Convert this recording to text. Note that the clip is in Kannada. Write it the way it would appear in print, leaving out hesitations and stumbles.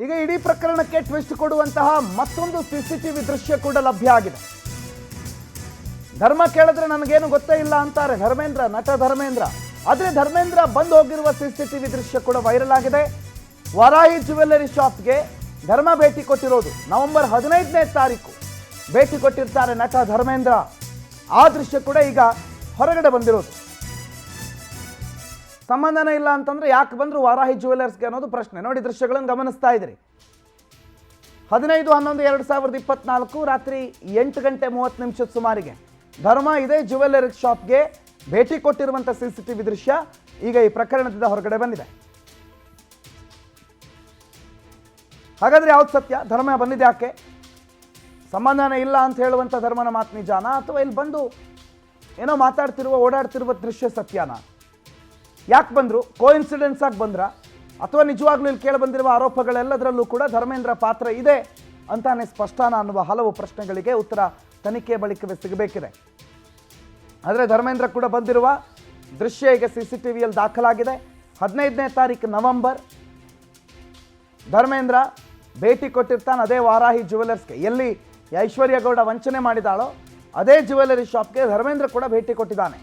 ಈಗ ಇಡೀ ಪ್ರಕರಣಕ್ಕೆ ಟ್ವಿಸ್ಟ್ ಕೊಡುವಂತಹ ಮತ್ತೊಂದು ಸಿಸಿಟಿವಿ ದೃಶ್ಯ ಕೂಡ ಲಭ್ಯ ಆಗಿದೆ. ಧರ್ಮ ಕೇಳಿದ್ರೆ ನನಗೇನು ಗೊತ್ತೇ ಇಲ್ಲ ಅಂತಾರೆ ಧರ್ಮೇಂದ್ರ, ನಟ ಧರ್ಮೇಂದ್ರ. ಆದರೆ ಧರ್ಮೇಂದ್ರ ಬಂದು ಹೋಗಿರುವ ಸಿಸಿಟಿವಿ ದೃಶ್ಯ ಕೂಡ ವೈರಲ್ ಆಗಿದೆ. ವಾರಾಹಿ ಜ್ಯುವೆಲ್ಲರಿ ಶಾಪ್ಗೆ ಧರ್ಮ ಭೇಟಿ ಕೊಟ್ಟಿರೋದು ನವೆಂಬರ್ 15ನೇ ತಾರೀಕು ಭೇಟಿ ಕೊಟ್ಟಿರ್ತಾರೆ ನಟ ಧರ್ಮೇಂದ್ರ. ಆ ದೃಶ್ಯ ಕೂಡ ಈಗ ಹೊರಗಡೆ ಬಂದಿರೋದು. ಸಂಬಂಧನೇ ಇಲ್ಲ ಅಂತಂದ್ರೆ ಯಾಕೆ ಬಂದ್ರು ವಾರಾಹಿ ಜ್ಯುವೆಲ್ಲರ್ಸ್ಗೆ ಅನ್ನೋದು ಪ್ರಶ್ನೆ. ನೋಡಿ, ದೃಶ್ಯಗಳನ್ನು ಗಮನಿಸ್ತಾ ಇದ್ರಿ. 15/11/2024 ರಾತ್ರಿ 8:30 ಸುಮಾರಿಗೆ ಧರ್ಮ ಇದೇ ಜ್ಯುವೆಲ್ಲರಿ ಶಾಪ್ಗೆ ಭೇಟಿ ಕೊಟ್ಟಿರುವಂಥ ಸಿಸಿಟಿವಿ ದೃಶ್ಯ ಈಗ ಈ ಪ್ರಕರಣದಿಂದ ಹೊರಗಡೆ ಬಂದಿದೆ. ಹಾಗಾದ್ರೆ ಯಾವ್ದು ಸತ್ಯ? ಧರ್ಮ ಬಂದಿದೆ ಯಾಕೆ? ಸಂಬಂಧನೇ ಇಲ್ಲ ಅಂತ ಹೇಳುವಂಥ ಧರ್ಮನ ಮಾತು ನಿಜಾನಾ, ಅಥವಾ ಇಲ್ಲಿ ಬಂದು ಏನೋ ಮಾತಾಡ್ತಿರುವ ಓಡಾಡ್ತಿರುವ ದೃಶ್ಯ ಸತ್ಯನಾ? ಯಾಕೆ ಬಂದರು? ಕೋಇನ್ಸಿಡೆನ್ಸ್ ಆಗಿ ಬಂದ್ರ, ಅಥವಾ ನಿಜವಾಗ್ಲೂ ಇಲ್ಲಿ ಕೇಳಿ ಬಂದಿರುವ ಆರೋಪಗಳೆಲ್ಲದರಲ್ಲೂ ಕೂಡ ಧರ್ಮೇಂದ್ರ ಪಾತ್ರ ಇದೆ ಅಂತಾನೆ ಸ್ಪಷ್ಟನಾ ಅನ್ನುವ ಹಲವು ಪ್ರಶ್ನೆಗಳಿಗೆ ಉತ್ತರ ತನಿಖೆ ಬಳಿಕವೇ ಸಿಗಬೇಕಿದೆ. ಆದರೆ ಧರ್ಮೇಂದ್ರ ಕೂಡ ಬಂದಿರುವ ದೃಶ್ಯ ಈಗ CCTVಯಲ್ಲಿ ದಾಖಲಾಗಿದೆ. 15ನೇ ತಾರೀಕು ನವೆಂಬರ್ ಧರ್ಮೇಂದ್ರ ಭೇಟಿ ಕೊಟ್ಟಿರ್ತಾನೆ ಅದೇ ವಾರಾಹಿ ಜ್ಯುವೆಲ್ಲರ್ಸ್ಗೆ. ಎಲ್ಲಿ ಐಶ್ವರ್ಯ ಗೌಡ ವಂಚನೆ ಮಾಡಿದಾಳೋ ಅದೇ ಜ್ಯುವೆಲ್ಲರಿ ಶಾಪ್ಗೆ ಧರ್ಮೇಂದ್ರ ಕೂಡ ಭೇಟಿ ಕೊಟ್ಟಿದ್ದಾನೆ.